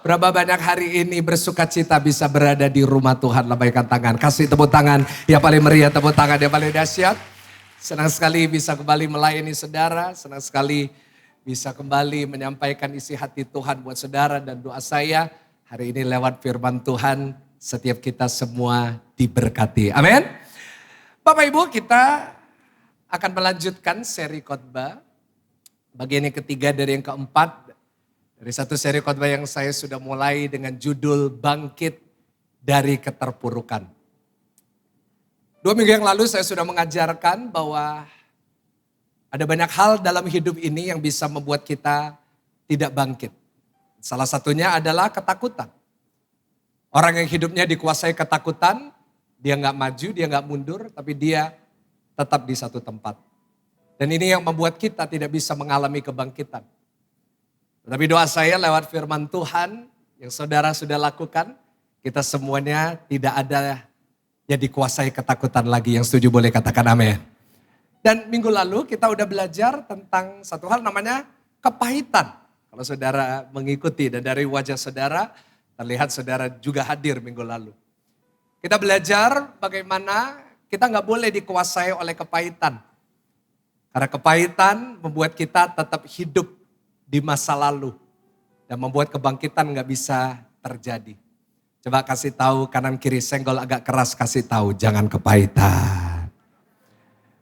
Berapa banyak hari ini bersuka cita bisa berada di rumah Tuhan. Lambaikan tangan, kasih tepuk tangan yang paling meriah, tepuk tangan yang paling dahsyat. Senang sekali bisa kembali melayani saudara, senang sekali bisa kembali menyampaikan isi hati Tuhan buat saudara, dan doa saya hari ini lewat firman Tuhan setiap kita semua diberkati. Amin. Bapak Ibu, kita akan melanjutkan seri khotbah bagian yang ketiga dari yang keempat. Dari satu seri khotbah yang saya sudah mulai dengan judul Bangkit dari Keterpurukan. 2 minggu yang lalu saya sudah mengajarkan bahwa ada banyak hal dalam hidup ini yang bisa membuat kita tidak bangkit. Salah satunya adalah ketakutan. Orang yang hidupnya dikuasai ketakutan, dia nggak maju, dia nggak mundur, tapi dia tetap di satu tempat. Dan ini yang membuat kita tidak bisa mengalami kebangkitan. Tapi doa saya lewat firman Tuhan yang saudara sudah lakukan, kita semuanya tidak ada yang dikuasai ketakutan lagi. Yang setuju boleh katakan amin. Dan minggu lalu kita udah belajar tentang satu hal namanya kepahitan. Kalau saudara mengikuti dan dari wajah saudara, terlihat saudara juga hadir minggu lalu. Kita belajar bagaimana kita nggak boleh dikuasai oleh kepahitan. Karena kepahitan membuat kita tetap hidup di masa lalu. Dan membuat kebangkitan gak bisa terjadi. Coba kasih tahu kanan kiri, senggol agak keras, kasih tahu jangan kepahitan.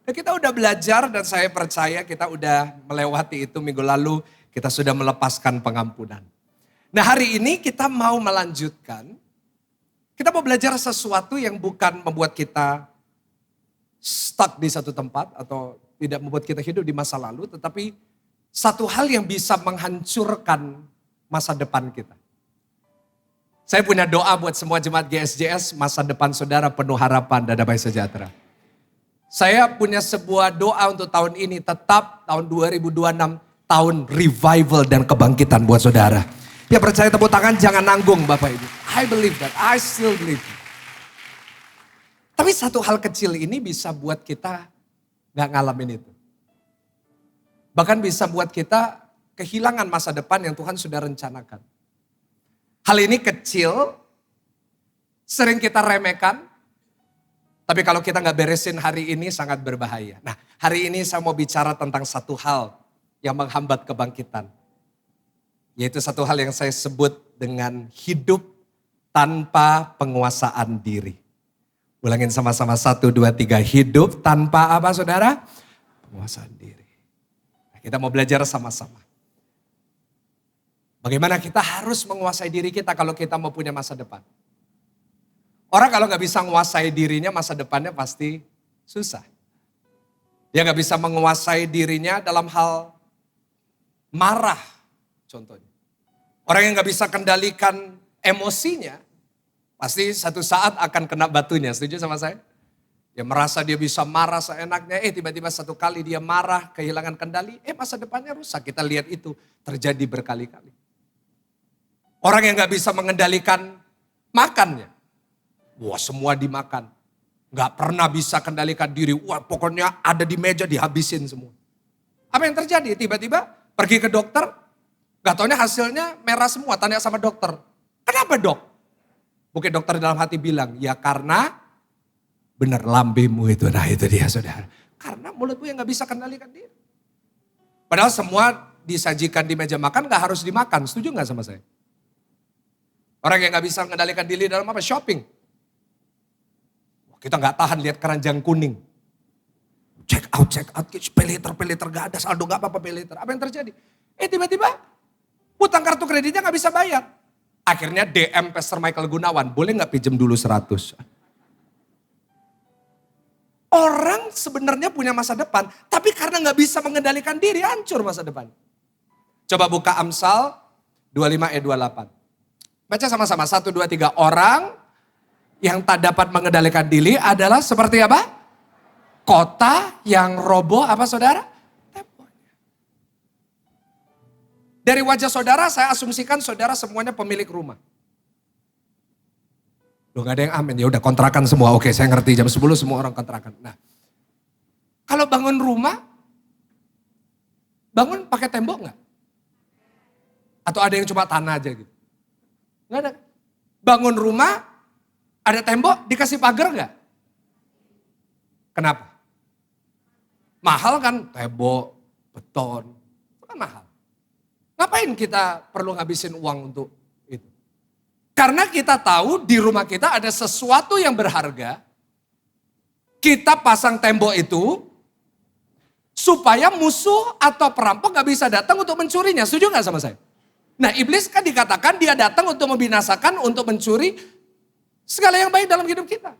Dan kita udah belajar dan saya percaya kita udah melewati itu minggu lalu. Kita sudah melepaskan pengampunan. Nah hari ini kita mau melanjutkan. Kita mau belajar sesuatu yang bukan membuat kita stuck di satu tempat atau tidak membuat kita hidup di masa lalu, tetapi satu hal yang bisa menghancurkan masa depan kita. Saya punya doa buat semua jemaat GSJS, masa depan saudara penuh harapan dan damai sejahtera. Saya punya sebuah doa untuk tahun ini, tetap tahun 2026, tahun revival dan kebangkitan buat saudara. Ya percaya tepuk tangan, jangan nanggung Bapak Ibu. I believe that, I still believe that. Tapi satu hal kecil ini bisa buat kita gak ngalamin itu. Bahkan bisa buat kita kehilangan masa depan yang Tuhan sudah rencanakan. Hal ini kecil, sering kita remehkan, tapi kalau kita gak beresin hari ini sangat berbahaya. Nah hari ini saya mau bicara tentang satu hal yang menghambat kebangkitan. Yaitu satu hal yang saya sebut dengan hidup tanpa penguasaan diri. Ulangin sama-sama 1, 2, 3. Hidup tanpa apa saudara? Penguasaan diri. Nah, kita mau belajar sama-sama. Bagaimana kita harus menguasai diri kita kalau kita mau punya masa depan. Orang kalau gak bisa menguasai dirinya, masa depannya pasti susah. Dia gak bisa menguasai dirinya dalam hal marah contohnya. Orang yang gak bisa kendalikan emosinya, pasti satu saat akan kena batunya, setuju sama saya? Dia merasa dia bisa marah seenaknya, tiba-tiba satu kali dia marah, kehilangan kendali, masa depannya rusak. Kita lihat itu terjadi berkali-kali. Orang yang gak bisa mengendalikan makannya, wah semua dimakan. Gak pernah bisa kendalikan diri, wah pokoknya ada di meja dihabisin semua. Apa yang terjadi? Tiba-tiba pergi ke dokter, gak taunya hasilnya merah semua, tanya sama dokter. Kenapa dok? Mungkin dokter dalam hati bilang, ya karena benar lambemu itu. Nah itu dia saudara. Karena mulutmu yang gak bisa kendalikan diri. Padahal semua disajikan di meja makan gak harus dimakan. Setuju gak sama saya? Orang yang gak bisa mengendalikan diri dalam apa? Shopping. Kita gak tahan lihat keranjang kuning. Check out, pay later gak ada saldo, gak apa-apa pay later. Apa yang terjadi? Tiba-tiba utang kartu kreditnya gak bisa bayar. Akhirnya DM Pastor Michael Gunawan, boleh gak pinjam dulu 100? Orang sebenarnya punya masa depan, tapi karena gak bisa mengendalikan diri, hancur masa depan. Coba buka Amsal 25 ayat 28. Baca sama-sama, 1, 2, 3. Orang yang tak dapat mengendalikan diri adalah seperti apa? Kota yang roboh apa saudara? Dari wajah saudara saya asumsikan saudara semuanya pemilik rumah. Loh gak ada yang amin, ya udah kontrakan semua. Oke saya ngerti jam 10 semua orang kontrakan. Nah kalau bangun rumah, bangun pakai tembok gak? Atau ada yang cuma tanah aja gitu? Nggak ada. Bangun rumah, ada tembok, dikasih pagar nggak? Kenapa? Mahal kan tembok, beton, itu kan mahal. Ngapain kita perlu ngabisin uang untuk itu? Karena kita tahu di rumah kita ada sesuatu yang berharga. Kita pasang tembok itu supaya musuh atau perampok gak bisa datang untuk mencurinya. Setuju gak sama saya? Nah, iblis kan dikatakan dia datang untuk membinasakan, untuk mencuri segala yang baik dalam hidup kita.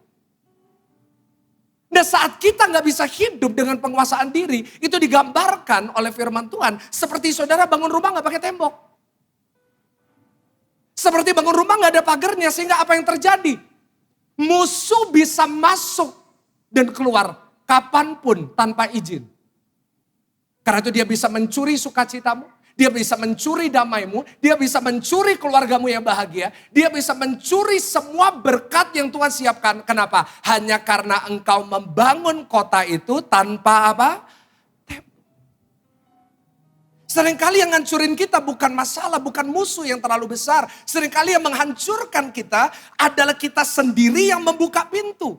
Nah, saat kita gak bisa hidup dengan penguasaan diri, itu digambarkan oleh firman Tuhan seperti saudara bangun rumah gak pakai tembok. Seperti bangun rumah gak ada pagarnya, sehingga apa yang terjadi? Musuh bisa masuk dan keluar kapanpun tanpa izin. Karena itu dia bisa mencuri sukacitamu, dia bisa mencuri damaimu, dia bisa mencuri keluargamu yang bahagia, dia bisa mencuri semua berkat yang Tuhan siapkan. Kenapa? Hanya karena engkau membangun kota itu tanpa apa? Seringkali yang ngancurin kita bukan masalah, bukan musuh yang terlalu besar. Seringkali yang menghancurkan kita adalah kita sendiri yang membuka pintu.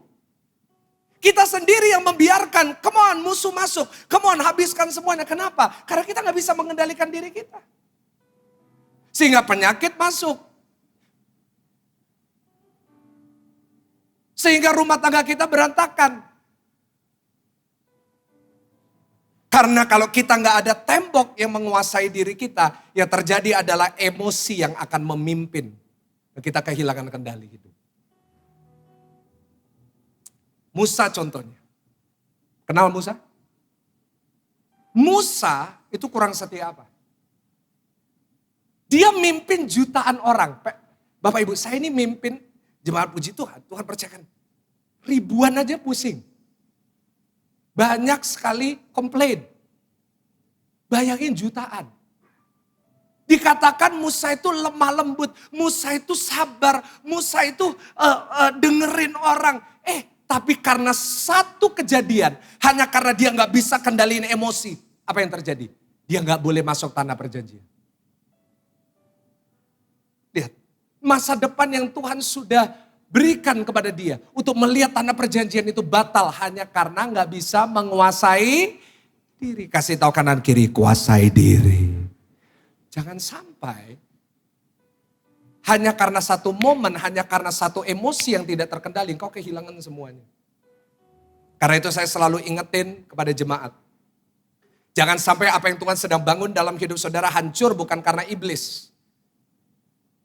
Kita sendiri yang membiarkan, come on musuh masuk, come on habiskan semuanya. Kenapa? Karena kita gak bisa mengendalikan diri kita. Sehingga penyakit masuk. Sehingga rumah tangga kita berantakan. Karena kalau kita gak ada tembok yang menguasai diri kita, yang terjadi adalah emosi yang akan memimpin. Kita kehilangan kendali hidup. Musa contohnya. Kenal Musa? Musa itu kurang setia apa? Dia mimpin jutaan orang. Bapak Ibu, saya ini mimpin jemaat puji Tuhan. Tuhan percayakan. Ribuan aja pusing. Banyak sekali komplain. Bayangin jutaan. Dikatakan Musa itu lemah lembut. Musa itu sabar. Musa itu dengerin orang. Tapi karena satu kejadian, hanya karena dia gak bisa kendaliin emosi. Apa yang terjadi? Dia gak boleh masuk tanah perjanjian. Lihat, masa depan yang Tuhan sudah berikan kepada dia. Untuk melihat tanah perjanjian itu batal hanya karena gak bisa menguasai diri. Kasih tahu kanan kiri, kuasai diri. Jangan sampai hanya karena satu momen, hanya karena satu emosi yang tidak terkendali, engkau kehilangan semuanya. Karena itu saya selalu ingetin kepada jemaat. Jangan sampai apa yang Tuhan sedang bangun dalam hidup saudara hancur bukan karena iblis.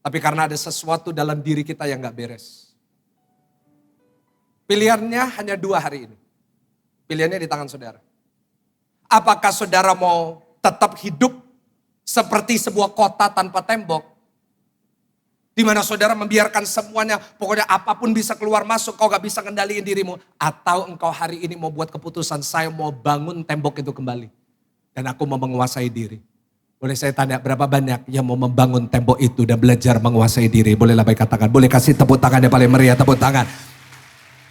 Tapi karena ada sesuatu dalam diri kita yang gak beres. Pilihannya hanya 2 hari ini. Pilihannya di tangan saudara. Apakah saudara mau tetap hidup seperti sebuah kota tanpa tembok? Di mana saudara membiarkan semuanya, pokoknya apapun bisa keluar masuk, kau gak bisa kendaliin dirimu. Atau engkau hari ini mau buat keputusan, saya mau bangun tembok itu kembali. Dan aku mau menguasai diri. Boleh saya tanya berapa banyak yang mau membangun tembok itu dan belajar menguasai diri? Bolehlah baik katakan, boleh kasih tepuk tangan yang paling meriah, tepuk tangan.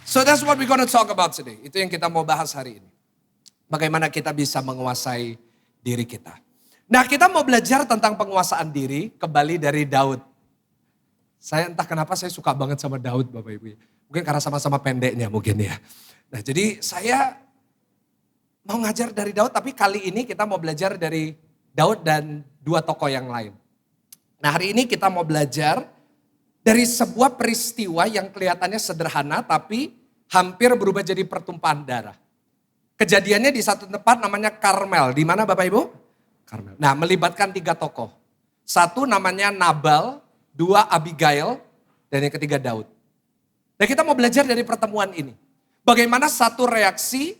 So that's what we're gonna talk about today. Itu yang kita mau bahas hari ini. Bagaimana kita bisa menguasai diri kita. Nah, kita mau belajar tentang penguasaan diri kembali dari Daud. Saya entah kenapa saya suka banget sama Daud Bapak Ibu. Mungkin karena sama-sama pendeknya mungkin ya. Nah jadi saya mau ngajar dari Daud tapi kali ini kita mau belajar dari Daud dan 2 tokoh yang lain. Nah hari ini kita mau belajar dari sebuah peristiwa yang kelihatannya sederhana tapi hampir berubah jadi pertumpahan darah. Kejadiannya di satu tempat namanya Karmel. Di mana Bapak Ibu? Karmel. Nah melibatkan 3 tokoh. Satu namanya Nabal. 2 Abigail, dan yang ketiga Daud. Dan kita mau belajar dari pertemuan ini. Bagaimana satu reaksi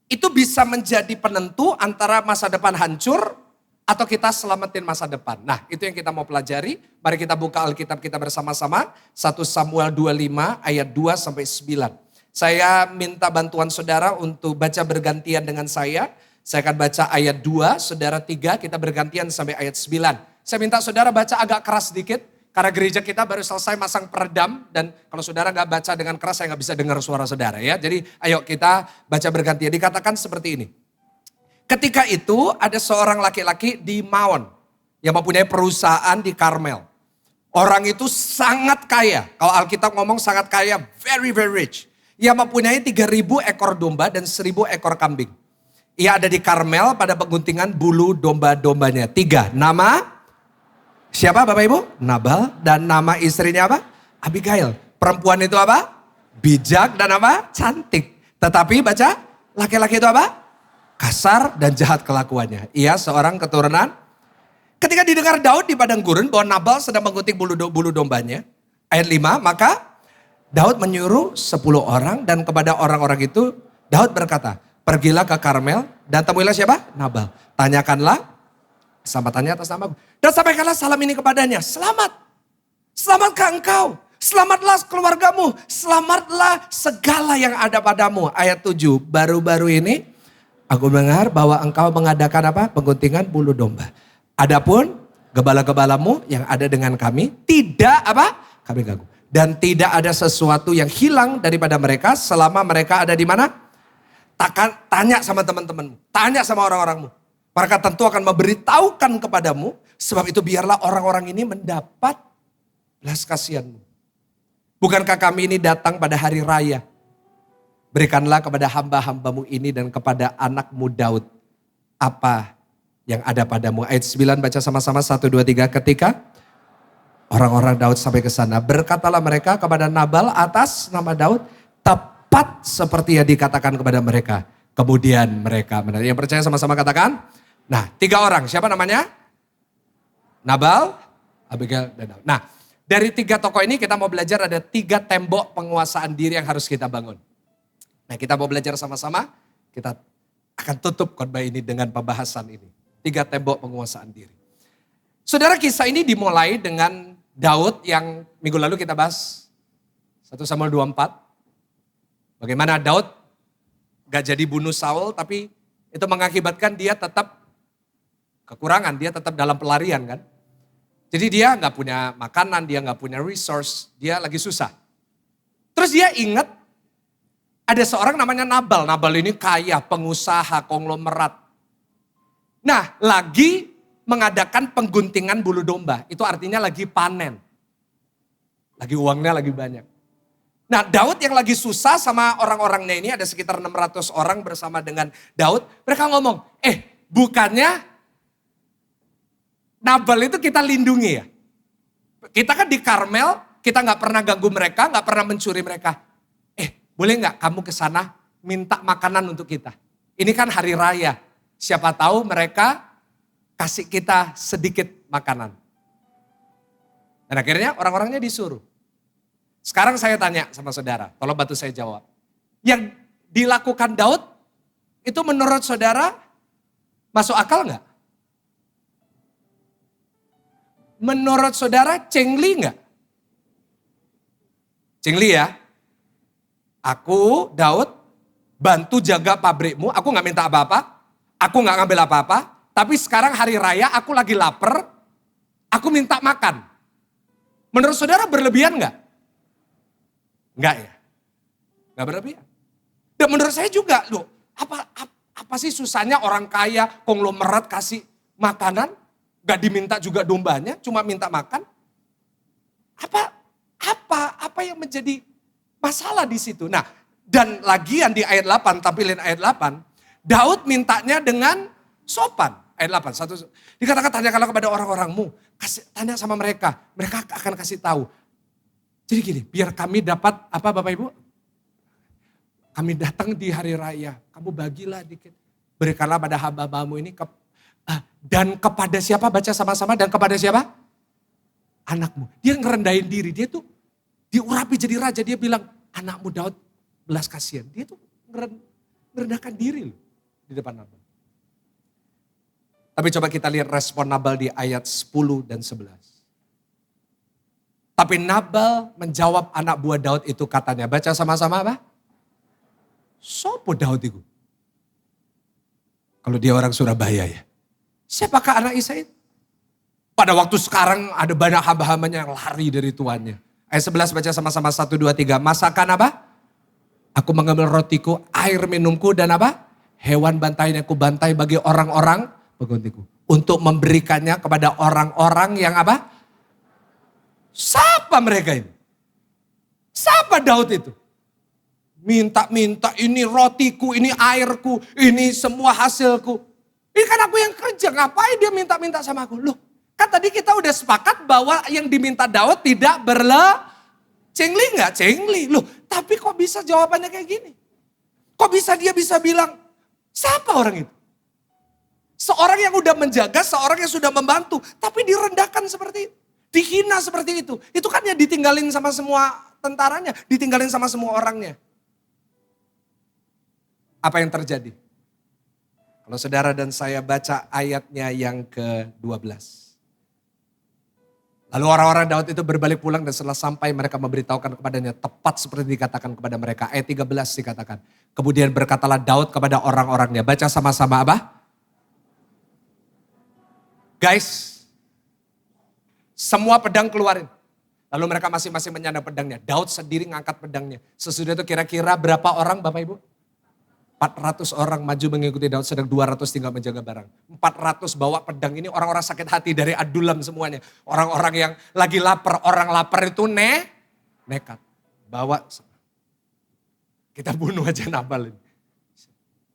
itu bisa menjadi penentu antara masa depan hancur atau kita selamatin masa depan. Nah itu yang kita mau pelajari. Mari kita buka Alkitab kita bersama-sama. 1 Samuel 25 ayat 2 sampai 9. Saya minta bantuan saudara untuk baca bergantian dengan saya. Saya akan baca ayat 2, saudara 3, kita bergantian sampai ayat 9. Saya minta saudara baca agak keras sedikit, karena gereja kita baru selesai masang peredam, dan kalau saudara gak baca dengan keras, saya gak bisa dengar suara saudara ya. Jadi ayo kita baca bergantian, dikatakan seperti ini. Ketika itu ada seorang laki-laki di Maon, yang mempunyai perusahaan di Karmel. Orang itu sangat kaya. Kalau Alkitab ngomong sangat kaya, very very rich. Ia mempunyai 3.000 ekor domba dan 1.000 ekor kambing. Ia ada di Karmel pada pengguntingan bulu domba-dombanya. 3, nama siapa Bapak Ibu? Nabal. Dan nama istrinya apa? Abigail. Perempuan itu apa? Bijak dan apa? Cantik. Tetapi baca, laki-laki itu apa? Kasar dan jahat kelakuannya. Ia seorang keturunan. Ketika didengar Daud di padang gurun bahwa Nabal sedang menggunting bulu dombanya. Ayat 5, maka Daud menyuruh 10 orang dan kepada orang-orang itu Daud berkata, pergilah ke Karmel dan temuilah siapa? Nabal. Tanyakanlah, selamatnya atas namaku. Dan sampaikanlah salam ini kepadanya, selamat. Selamatkah engkau? Selamatlah keluargamu, selamatlah segala yang ada padamu. Ayat 7, baru-baru ini aku mendengar bahwa engkau mengadakan apa? Pengguntingan bulu domba. Adapun gembala-gembalamu yang ada dengan kami tidak apa? Kami ganggu. Dan tidak ada sesuatu yang hilang daripada mereka selama mereka ada di mana? Tanya sama teman-temanmu, tanya sama orang-orangmu. Mereka tentu akan memberitahukan kepadamu, sebab itu biarlah orang-orang ini mendapat belas kasihanmu. Bukankah kami ini datang pada hari raya? Berikanlah kepada hamba-hambamu ini dan kepada anakmu Daud apa yang ada padamu. Ayat 9 baca sama-sama 1, 2, 3. Ketika orang-orang Daud sampai ke sana, berkatalah mereka kepada Nabal atas nama Daud, tepat seperti yang dikatakan kepada mereka. Kemudian mereka benar. Yang percaya sama-sama katakan. Nah, 3 orang. Siapa namanya? Nabal, Abigail, dan Daud. Nah, dari 3 tokoh ini kita mau belajar ada 3 tembok penguasaan diri yang harus kita bangun. Nah, kita mau belajar sama-sama. Kita akan tutup khotbah ini dengan pembahasan ini. 3 tembok penguasaan diri. Saudara, kisah ini dimulai dengan Daud yang minggu lalu kita bahas. 1 Samuel 24. Bagaimana Daud gak jadi bunuh Saul, tapi itu mengakibatkan dia tetap kekurangan, dia tetap dalam pelarian kan. Jadi dia gak punya makanan, dia gak punya resource, dia lagi susah. Terus dia ingat ada seorang namanya Nabal. Nabal ini kaya, pengusaha, konglomerat. Nah, lagi mengadakan pengguntingan bulu domba. Itu artinya lagi panen. Lagi uangnya lagi banyak. Nah, Daud yang lagi susah sama orang-orangnya ini, ada sekitar 600 orang bersama dengan Daud. Mereka ngomong, bukannya Nabal itu kita lindungi ya. Kita kan di Karmel, kita gak pernah ganggu mereka, gak pernah mencuri mereka. Boleh gak kamu ke sana minta makanan untuk kita? Ini kan hari raya. Siapa tahu mereka kasih kita sedikit makanan. Dan akhirnya orang-orangnya disuruh. Sekarang saya tanya sama saudara, tolong bantu saya jawab. Yang dilakukan Daud, itu menurut saudara masuk akal nggak? Menurut saudara cengli nggak? Cengli ya. Aku, Daud, bantu jaga pabrikmu, aku nggak minta apa-apa. Aku gak ngambil apa-apa, tapi sekarang hari raya aku lagi lapar, aku minta makan. Menurut saudara berlebihan gak? Enggak ya? Gak berlebihan. Dan menurut saya juga, loh, apa sih susahnya orang kaya, konglomerat kasih makanan, gak diminta juga dombanya, cuma minta makan? Apa yang menjadi masalah di situ? Nah, dan lagian di ayat 8, tampilin ayat 8, Daud mintanya dengan sopan. Ayat 8, dikatakan tanyakanlah kepada orang-orangmu. Tanya sama mereka, mereka akan kasih tahu. Jadi gini, biar kami dapat, apa Bapak Ibu? Kami datang di hari raya, kamu bagilah dikit. Berikanlah pada hamba-hambamu ini. Dan kepada siapa, baca sama-sama, dan kepada siapa? Anakmu. Dia ngerendahin diri, dia tuh diurapi jadi raja. Dia bilang, anakmu Daud belas kasihan. Dia tuh merendahkan diri loh. Di depan Nabal. Tapi coba kita lihat respon Nabal di ayat 10 dan 11. Tapi Nabal menjawab anak buah Daud itu katanya. Baca sama-sama apa? Sopo Daud itu? Kalau dia orang Surabaya ya. Siapakah anak Isai? Pada waktu sekarang ada banyak hamba-hambanya yang lari dari tuannya. Ayat 11 baca sama-sama 1, 2, 3. Masakan apa? Aku mengambil rotiku, air minumku dan apa? Hewan bantai yang aku bantai bagi orang-orang penggantiku. Untuk memberikannya kepada orang-orang yang apa? Siapa mereka ini? Siapa Daud itu? Minta-minta ini rotiku, ini airku, ini semua hasilku. Ini kan aku yang kerja, ngapain dia minta-minta sama aku? Loh, kan tadi kita udah sepakat bahwa yang diminta Daud tidak cengli nggak? Cengli. Loh, tapi kok bisa jawabannya kayak gini? Kok bisa dia bisa bilang, siapa orang itu? Seorang yang udah menjaga, seorang yang sudah membantu, tapi direndahkan seperti itu. Dihina seperti itu. Itu kan ya ditinggalin sama semua tentaranya, ditinggalin sama semua orangnya. Apa yang terjadi? Kalau saudara dan saya baca ayatnya yang ke-12. Lalu orang-orang Daud itu berbalik pulang dan setelah sampai mereka memberitahukan kepadanya tepat seperti dikatakan kepada mereka. Ayat 13 dikatakan. Kemudian berkatalah Daud kepada orang-orangnya. Baca sama-sama apa? Guys, semua pedang keluarin. Lalu mereka masing-masing menyandang pedangnya. Daud sendiri ngangkat pedangnya. Sesudah itu kira-kira berapa orang Bapak Ibu? 400 orang maju mengikuti Daud, sedang 200 tinggal menjaga barang. 400 bawa pedang, ini orang-orang sakit hati dari Adulam semuanya. Orang-orang yang lagi lapar, orang lapar itu nekat. Bawa, kita bunuh aja Nabal ini.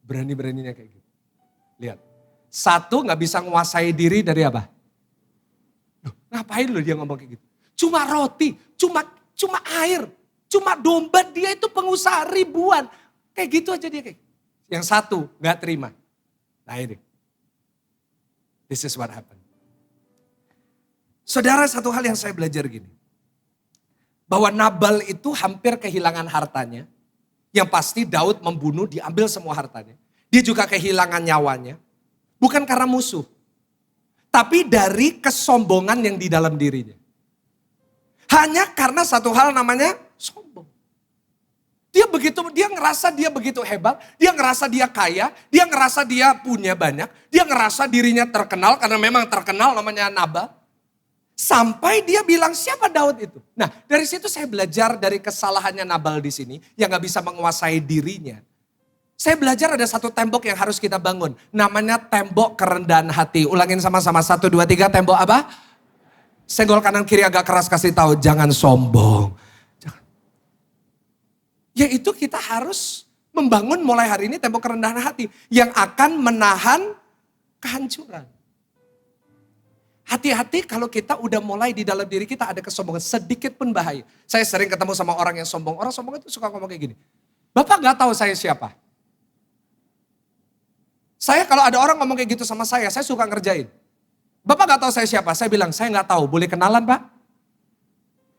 Berani-beraninya kayak gitu. Lihat, satu gak bisa menguasai diri dari apa? Loh, ngapain loh dia ngomong kayak gitu? Cuma roti, cuma air, cuma domba, dia itu pengusaha ribuan. Kayak gitu aja dia kayak. Yang satu gak terima. Nah ini. This is what happened. Saudara, satu hal yang saya belajar gini. Bahwa Nabal itu hampir kehilangan hartanya. Yang pasti Daud membunuh, diambil semua hartanya. Dia juga kehilangan nyawanya. Bukan karena musuh. Tapi dari kesombongan yang di dalam dirinya. Hanya karena satu hal namanya sombong. Dia ngerasa dia begitu hebat, dia ngerasa dia kaya, dia ngerasa dia punya banyak, dia ngerasa dirinya terkenal karena memang terkenal namanya Nabal. Sampai dia bilang siapa Daud itu. Nah dari situ saya belajar dari kesalahannya Nabal di sini yang gak bisa menguasai dirinya. Saya belajar ada satu tembok yang harus kita bangun. Namanya tembok kerendahan hati. Ulangin sama-sama 1, 2, 3 tembok apa? Senggol kanan kiri agak keras kasih tahu jangan sombong. Yaitu kita harus membangun mulai hari ini tembok kerendahan hati. Yang akan menahan kehancuran. Hati-hati kalau kita udah mulai di dalam diri kita ada kesombongan. Sedikit pun bahaya. Saya sering ketemu sama orang yang sombong. Orang sombong itu suka ngomong kayak gini. Bapak gak tahu saya siapa. Saya kalau ada orang ngomong kayak gitu sama saya suka ngerjain. Bapak gak tahu saya siapa. Saya bilang saya gak tahu. Boleh kenalan Pak?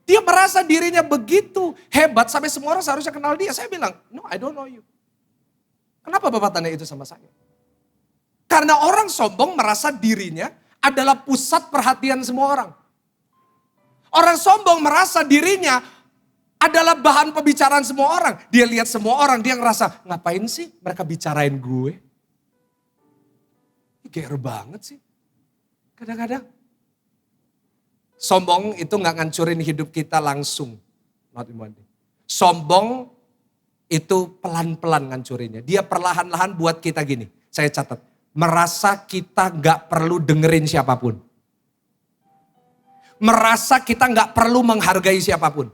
Dia merasa dirinya begitu hebat sampai semua orang seharusnya kenal dia. Saya bilang, no I don't know you. Kenapa Bapak tanya itu sama saya? Karena orang sombong merasa dirinya adalah pusat perhatian semua orang. Orang sombong merasa dirinya adalah bahan pembicaraan semua orang. Dia lihat semua orang, dia ngerasa, ngapain sih mereka bicarain gue? Geer banget sih. Kadang-kadang. Sombong itu gak ngancurin hidup kita langsung. Not in one day. Sombong itu pelan-pelan ngancurinnya. Dia perlahan-lahan buat kita gini. Saya catat. Merasa kita gak perlu dengerin siapapun. Merasa kita gak perlu menghargai siapapun.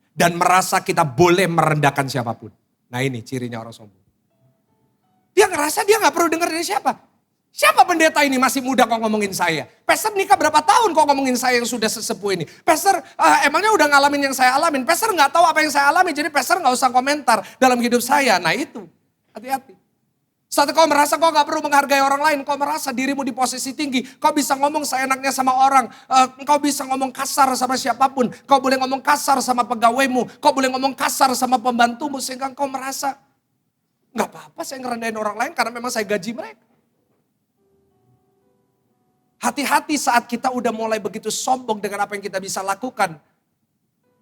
Dan merasa kita boleh merendahkan siapapun. Nah ini cirinya orang sombong. Dia ngerasa dia gak perlu dengerin siapa. Siapa pendeta ini masih muda kok ngomongin saya? Pastor nikah berapa tahun kok ngomongin saya yang sudah sesepuh ini? Pastor emangnya udah ngalamin yang saya alamin? Pastor gak tahu apa yang saya alami jadi pastor gak usah komentar dalam hidup saya. Nah itu, hati-hati. Saat kau merasa kau gak perlu menghargai orang lain, kau merasa dirimu di posisi tinggi, kau bisa ngomong seenaknya sama orang, kau bisa ngomong kasar sama siapapun, kau boleh ngomong kasar sama pegawaimu, kau boleh ngomong kasar sama pembantumu sehingga kau merasa gak apa-apa saya ngerendahin orang lain karena memang saya gaji mereka. Hati-hati saat kita udah mulai begitu sombong dengan apa yang kita bisa lakukan.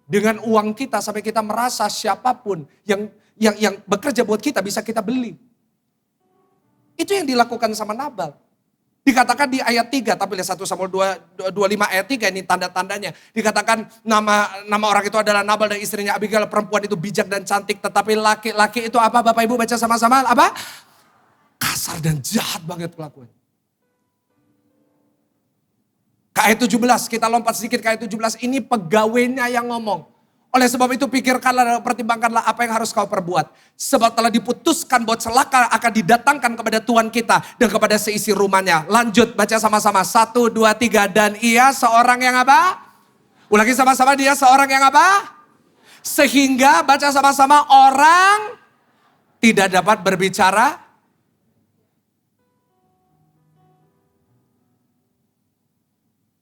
Dengan uang kita sampai kita merasa siapapun yang bekerja buat kita bisa kita beli. Itu yang dilakukan sama Nabal. Dikatakan di ayat 3, tapi lihat 1 Samuel 25 ayat 3 ini tanda-tandanya. Dikatakan nama orang itu adalah Nabal dan istrinya Abigail, perempuan itu bijak dan cantik. Tetapi laki-laki itu apa Bapak Ibu baca sama-sama? Apa? Kasar dan jahat banget kelakuannya. Ke ayat 17, kita lompat sedikit ke ayat 17. Ini pegawainya yang ngomong. Oleh sebab itu pikirkanlah dan pertimbangkanlah apa yang harus kau perbuat. Sebab telah diputuskan bahwa celaka akan didatangkan kepada Tuhan kita dan kepada seisi rumahnya. Lanjut baca sama-sama. 1, 2, 3. Dan ia seorang yang apa? Ulangi sama-sama, dia seorang yang apa? Sehingga baca sama-sama, orang tidak dapat berbicara.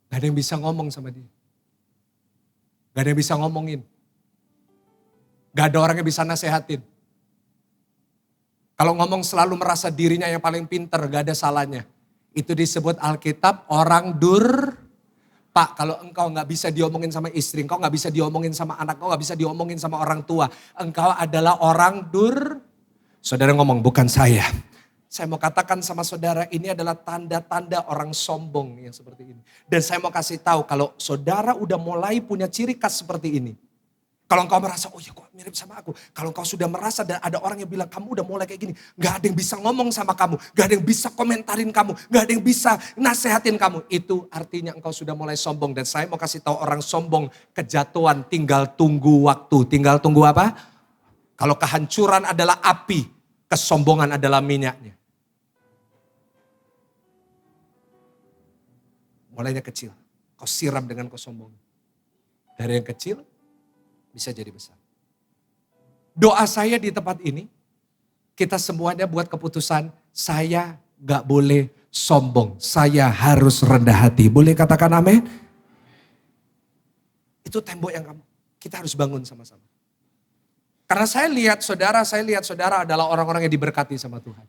Gak ada yang bisa ngomong sama dia. Gak ada yang bisa ngomongin. Gak ada orang yang bisa nasehatin. Kalau ngomong selalu merasa dirinya yang paling pinter, gak ada salahnya. Itu disebut Alkitab orang Pak, kalau engkau gak bisa diomongin sama istri, engkau gak bisa diomongin sama anak, engkau gak bisa diomongin sama orang tua. Engkau adalah orang Saudara ngomong, bukan saya. Saya mau katakan sama saudara, ini adalah tanda-tanda orang sombong yang seperti ini. Dan saya mau kasih tahu kalau saudara udah mulai punya ciri khas seperti ini. Kalau engkau merasa, oh ya kok mirip sama aku. Kalau engkau sudah merasa dan ada orang yang bilang, kamu udah mulai kayak gini. Gak ada yang bisa ngomong sama kamu. Gak ada yang bisa komentarin kamu. Gak ada yang bisa nasehatin kamu. Itu artinya engkau sudah mulai sombong. Dan saya mau kasih tahu orang sombong, kejatuhan tinggal tunggu waktu. Tinggal tunggu apa? Kalau kehancuran adalah api, kesombongan adalah minyaknya. Mulainya kecil. Kau siram dengan kesombongan. Dari yang kecil bisa jadi besar. Doa saya di tempat ini, kita semuanya buat keputusan, saya gak boleh sombong. Saya harus rendah hati. Boleh katakan amin? Itu tembok yang kita harus bangun sama-sama. Karena saya lihat saudara adalah orang-orang yang diberkati sama Tuhan.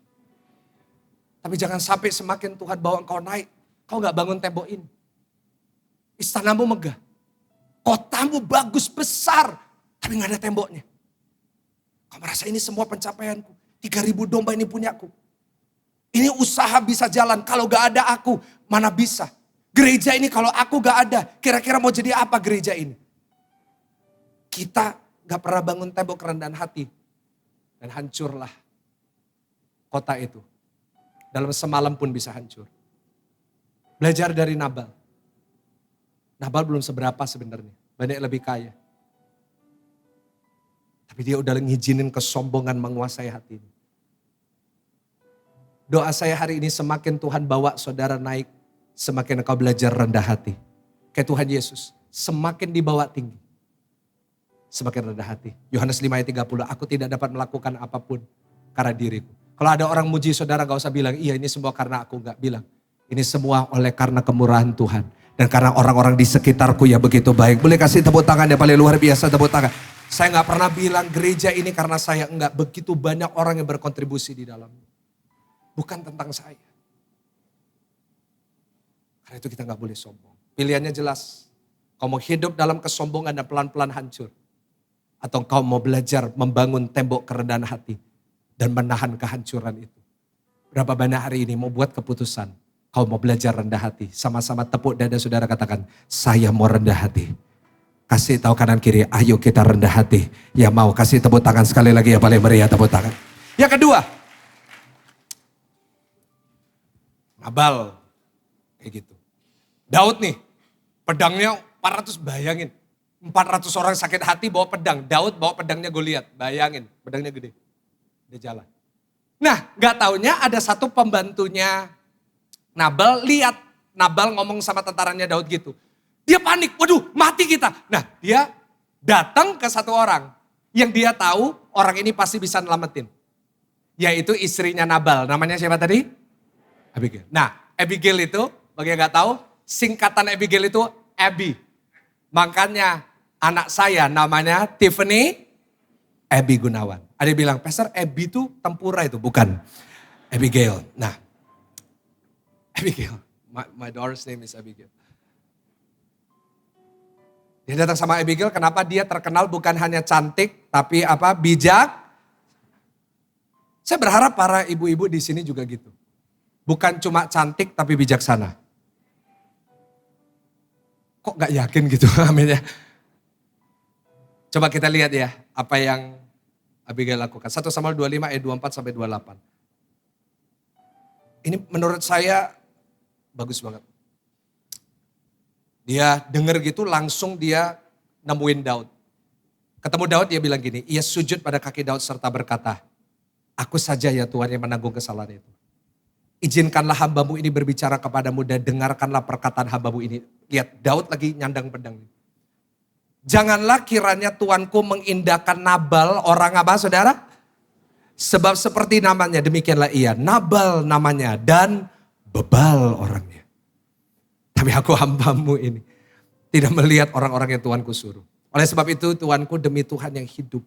Tapi jangan sampai semakin Tuhan bawa engkau naik, kau gak bangun tembok ini. Istanamu megah. Kotamu bagus, besar. Tapi gak ada temboknya. Kau merasa ini semua pencapaianku. 3.000 domba ini punyaku. Ini usaha bisa jalan. Kalau gak ada aku, mana bisa. Gereja ini kalau aku gak ada, kira-kira mau jadi apa gereja ini? Kita gak pernah bangun tembok kerendahan hati. Dan hancurlah kota itu. Dalam semalam pun bisa hancur. Belajar dari Nabal. Nabal belum seberapa sebenarnya. Banyak lebih kaya. Tapi dia udah ngizinin kesombongan menguasai hati ini. Doa saya hari ini semakin Tuhan bawa saudara naik. Semakin engkau belajar rendah hati. Kayak Tuhan Yesus. Semakin dibawa tinggi. Semakin rendah hati. Yohanes 5 ayat 30. Aku tidak dapat melakukan apapun karena diriku. Kalau ada orang muji saudara gak usah bilang. Iya ini semua karena aku. Gak bilang. Ini semua oleh karena kemurahan Tuhan. Dan karena orang-orang di sekitarku ya begitu baik. Boleh kasih tepuk tangan yang paling luar biasa tepuk tangan. Saya gak pernah bilang gereja ini karena saya. Enggak, begitu banyak orang yang berkontribusi di dalamnya. Bukan tentang saya. Karena itu kita gak boleh sombong. Pilihannya jelas. Kau mau hidup dalam kesombongan dan pelan-pelan hancur. Atau kau mau belajar membangun tembok kerendahan hati. Dan menahan kehancuran itu. Berapa banyak hari ini mau buat keputusan. Kau mau belajar rendah hati. Sama-sama tepuk dada saudara katakan. Saya mau rendah hati. Kasih tahu kanan kiri. Ayo kita rendah hati. Ya mau kasih tepuk tangan sekali lagi yang paling meriah tepuk tangan. Yang kedua. Nabal. Kayak gitu. Daud nih. Pedangnya 400 bayangin. 400 orang sakit hati bawa pedang. Daud bawa pedangnya Goliat. Bayangin. Pedangnya gede. Dia jalan. Nah gak taunya ada satu pembantunya Nabal, lihat Nabal ngomong sama tentaranya Daud gitu. Dia panik, waduh mati kita. Nah dia datang ke satu orang. Yang dia tahu orang ini pasti bisa nyelamatin. Yaitu istrinya Nabal, namanya siapa tadi? Abigail. Nah Abigail itu, bagi yang gak tahu, singkatan Abigail itu Abby. Makanya anak saya namanya Tiffany Abby Gunawan. Ada yang bilang, Pastor Abby itu tempura itu, bukan. Abigail. Nah. Abigail. My daughter's name is Abigail. Dia datang sama Abigail, kenapa dia terkenal bukan hanya cantik, tapi apa? Bijak. Saya berharap para ibu-ibu di sini juga gitu. Bukan cuma cantik, tapi bijaksana. Kok gak yakin gitu, amin ya. Coba kita lihat ya, apa yang Abigail lakukan. 1 Samuel 25 ayat 24 sampai 28. Ini menurut saya bagus banget. Dia denger gitu langsung dia nemuin Daud. Ketemu Daud dia bilang gini, ia sujud pada kaki Daud serta berkata, aku saja ya Tuhan yang menanggung kesalahan itu. Izinkanlah hambamu ini berbicara kepadamu dan dengarkanlah perkataan hambamu ini. Lihat Daud lagi nyandang pedang. Janganlah kiranya Tuanku mengindahkan Nabal orang apa saudara? Sebab seperti namanya demikianlah ia. Nabal namanya dan bebal orangnya. Tapi aku hambamu ini tidak melihat orang-orang yang Tuanku suruh. Oleh sebab itu Tuanku demi Tuhan yang hidup.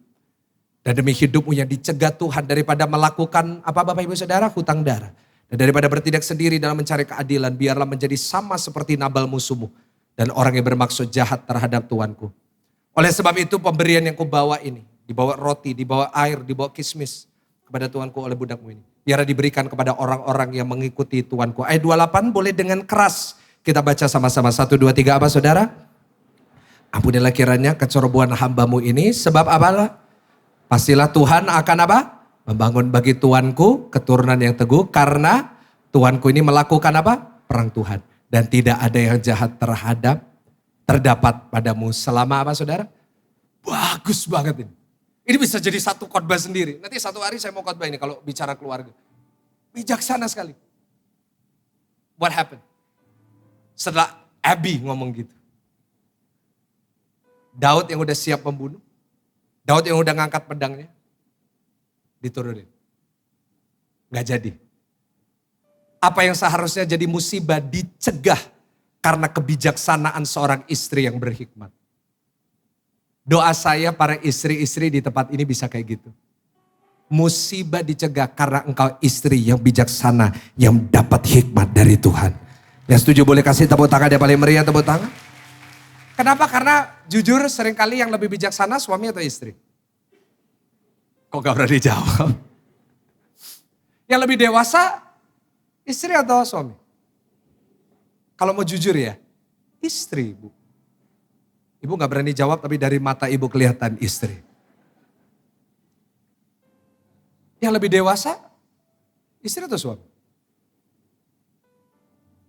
Dan demi hidupmu yang dicegah Tuhan daripada melakukan apa Bapak Ibu Saudara? Hutang darah. Dan daripada bertindak sendiri dalam mencari keadilan. Biarlah menjadi sama seperti Nabal musuhmu. Dan orang yang bermaksud jahat terhadap Tuanku. Oleh sebab itu pemberian yang kubawa ini. Dibawa roti, dibawa air, dibawa kismis. Kepada Tuanku oleh budakmu ini. Biarlah diberikan kepada orang-orang yang mengikuti Tuanku. Ayat 28 boleh dengan keras. Kita baca sama-sama 1, 2, 3 apa saudara? Ampunilah kiranya kecerobohan hambamu ini. Sebab apalah? Pastilah Tuhan akan apa? Membangun bagi Tuanku keturunan yang teguh. Karena Tuanku ini melakukan apa? Perang Tuhan. Dan tidak ada yang jahat terdapat padamu selama apa saudara? Bagus banget ini. Ini bisa jadi satu khotbah sendiri. Nanti satu hari saya mau khotbah ini kalau bicara keluarga. Bijaksana sekali. What happened? Setelah Abby ngomong gitu. Daud yang udah siap membunuh. Daud yang udah ngangkat pedangnya. Diturunin. Gak jadi. Apa yang seharusnya jadi musibah dicegah. Karena kebijaksanaan seorang istri yang berhikmat. Doa saya para istri-istri di tempat ini bisa kayak gitu. Musibah dicegah karena engkau istri yang bijaksana. Yang dapat hikmat dari Tuhan. Yang setuju boleh kasih tepuk tangan yang paling meriah tepuk tangan. Kenapa? Karena jujur seringkali yang lebih bijaksana suami atau istri? Kok gak berani jawab? Yang lebih dewasa istri atau suami? Kalau mau jujur ya, istri ibu. Ibu gak berani jawab tapi dari mata ibu kelihatan istri. Yang lebih dewasa istri atau suami?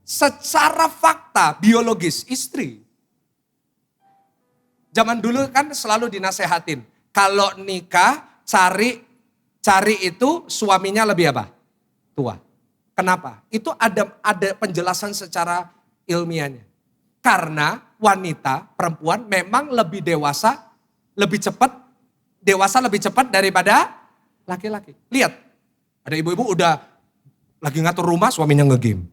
Secara fakta biologis istri. Zaman dulu kan selalu dinasehatin. Kalau nikah cari itu suaminya lebih apa? Tua. Kenapa? Itu ada penjelasan secara ilmiahnya. Karena wanita, perempuan memang lebih dewasa, lebih cepat, dewasa lebih cepat daripada laki-laki. Lihat, ada ibu-ibu udah lagi ngatur rumah suaminya nge-game.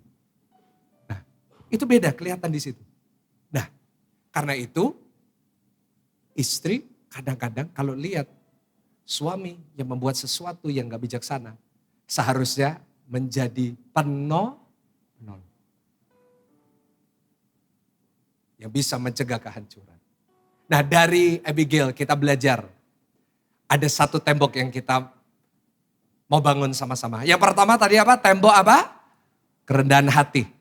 Itu beda, kelihatan di situ. Nah, karena itu istri kadang-kadang kalau lihat suami yang membuat sesuatu yang gak bijaksana, seharusnya menjadi penolong yang bisa mencegah kehancuran. Nah, dari Abigail kita belajar ada satu tembok yang kita mau bangun sama-sama. Yang pertama tadi apa? Tembok apa? Kerendahan hati.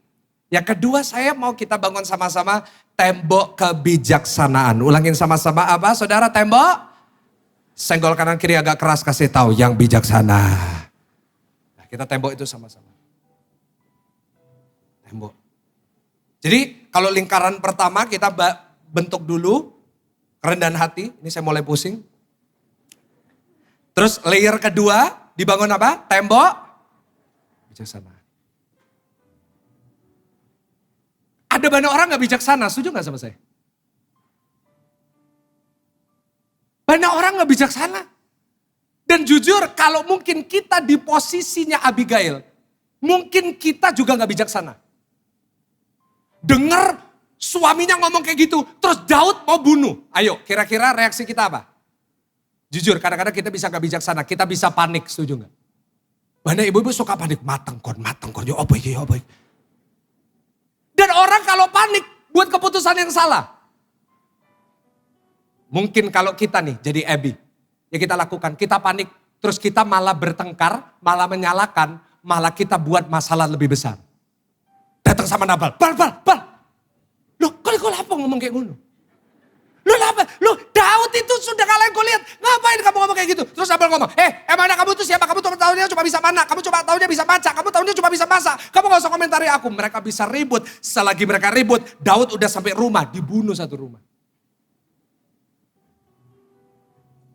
Yang kedua saya mau kita bangun sama-sama tembok kebijaksanaan. Ulangin sama-sama apa saudara tembok? Senggol kanan kiri agak keras kasih tahu yang bijaksana. Nah, kita tembok itu sama-sama. Tembok. Jadi kalau lingkaran pertama kita bentuk dulu kerendahan hati. Ini saya mulai pusing. Terus layer kedua dibangun apa? Tembok bijaksana. Ada banyak orang gak bijaksana, setuju gak sama saya? Banyak orang gak bijaksana. Dan jujur kalau mungkin kita di posisinya Abigail, mungkin kita juga gak bijaksana. Dengar suaminya ngomong kayak gitu, terus Daud mau bunuh. Ayo kira-kira reaksi kita apa? Jujur kadang-kadang kita bisa gak bijaksana, kita bisa panik, setuju gak? Banyak ibu-ibu suka panik, mateng kon, ya apa iki. Dan orang kalau panik buat keputusan yang salah. Mungkin kalau kita nih jadi Abby, ya kita lakukan, kita panik, terus kita malah bertengkar, malah menyalahkan, malah kita buat masalah lebih besar. Datang sama Nabal, bal. Loh, kok apa ngomong kayak ngono? Loh, Daud Daud itu sudah kalian gue lihat. Ngapain kamu ngomong kayak gitu? Terus Abel ngomong, emangnya kamu itu siapa? Kamu tahunya cuma bisa mana? Kamu cuma tahunya bisa baca. Kamu tahunya cuma bisa masak. Kamu gak usah komentari aku. Mereka bisa ribut. Selagi mereka ribut, Daud udah sampai rumah. Dibunuh satu rumah.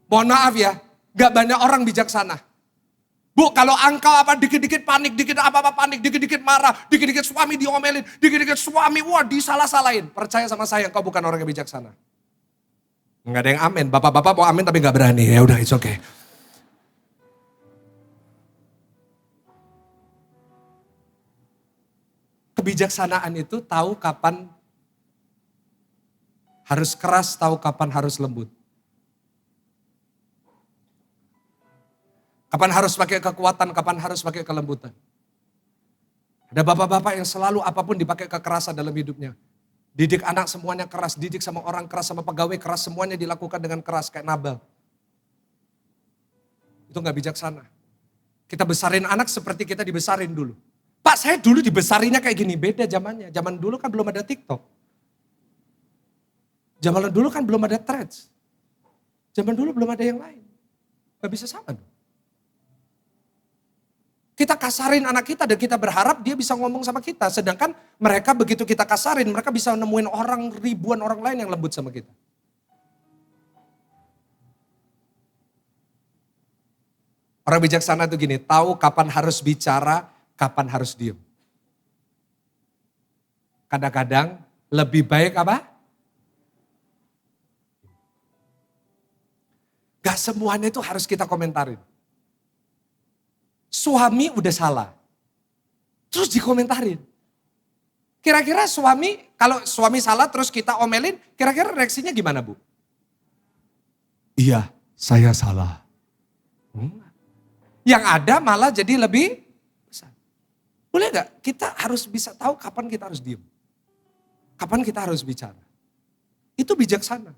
Mohon maaf ya, gak banyak orang bijaksana. Bu, kalau engkau dikit-dikit panik, dikit apa-apa panik, dikit-dikit marah, dikit-dikit suami diomelin, dikit-dikit suami disalah-salahin. Percaya sama saya, engkau bukan orang yang bijaksana. Enggak ada yang amin. Bapak-bapak mau amin tapi gak berani. Ya udah, it's okay. Kebijaksanaan itu tahu kapan harus keras, tahu kapan harus lembut. Kapan harus pakai kekuatan, kapan harus pakai kelembutan. Ada bapak-bapak yang selalu apapun dipakai kekerasan dalam hidupnya. Didik anak semuanya keras, didik sama orang keras, sama pegawai keras, semuanya dilakukan dengan keras kayak Nabal. Itu gak bijaksana. Kita besarin anak seperti kita dibesarin dulu. Pak, saya dulu dibesarinya kayak gini, beda zamannya. Zaman dulu kan belum ada TikTok. Zaman dulu kan belum ada Threads. Zaman dulu belum ada yang lain. Gak bisa sama dong. Kita kasarin anak kita dan kita berharap dia bisa ngomong sama kita. Sedangkan mereka begitu kita kasarin, mereka bisa nemuin ribuan orang lain yang lembut sama kita. Orang bijaksana itu gini, tahu kapan harus bicara, kapan harus diem. Kadang-kadang lebih baik apa? Gak semuanya itu harus kita komentarin. Suami udah salah. Terus dikomentarin. Kira-kira kalau suami salah terus kita omelin, kira-kira reaksinya gimana Bu? Iya, saya salah. Yang ada malah jadi lebih besar. Boleh gak? Kita harus bisa tahu kapan kita harus diem. Kapan kita harus bicara. Itu bijaksana.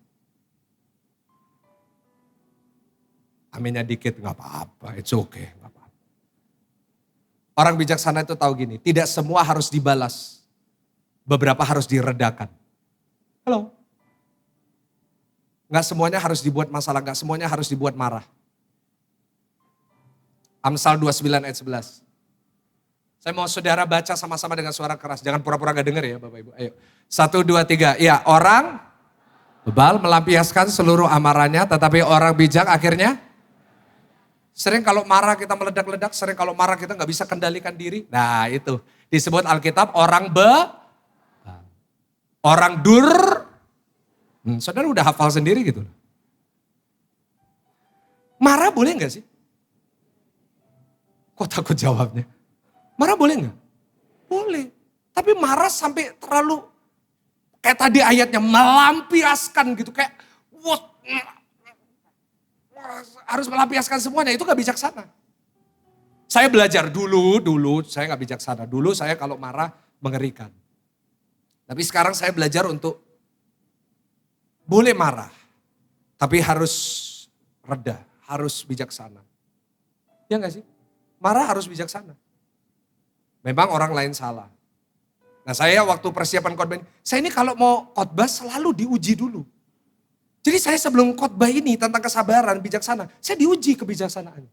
Aminnya dikit, gak apa-apa, it's okay. Gak apa-apa. Orang bijaksana itu tahu gini, tidak semua harus dibalas. Beberapa harus diredakan. Halo? Gak semuanya harus dibuat masalah, gak semuanya harus dibuat marah. Amsal 29 ayat 11. Saya mau saudara baca sama-sama dengan suara keras. Jangan pura-pura gak dengar ya Bapak Ibu. Ayo. 1, 2, 3. Ya, orang bebal melampiaskan seluruh amarahnya, tetapi orang bijak akhirnya sering kalau marah kita meledak-ledak, sering kalau marah kita gak bisa kendalikan diri. Nah itu disebut Alkitab orang saudara udah hafal sendiri gitu. Marah boleh gak sih? Kok takut jawabnya? Marah boleh gak? Boleh. Tapi marah sampai terlalu, kayak tadi ayatnya, melampiaskan gitu. Kayak, harus melampiaskan semuanya, itu gak bijaksana. Saya belajar dulu saya gak bijaksana. Dulu saya kalau marah mengerikan. Tapi sekarang saya belajar untuk boleh marah. Tapi harus reda, harus bijaksana. Ya gak sih? Marah harus bijaksana. Memang orang lain salah. Nah saya waktu persiapan khotbah, saya ini kalau mau khotbah selalu diuji dulu. Jadi saya sebelum khotbah ini tentang kesabaran, bijaksana, saya diuji kebijaksanaan.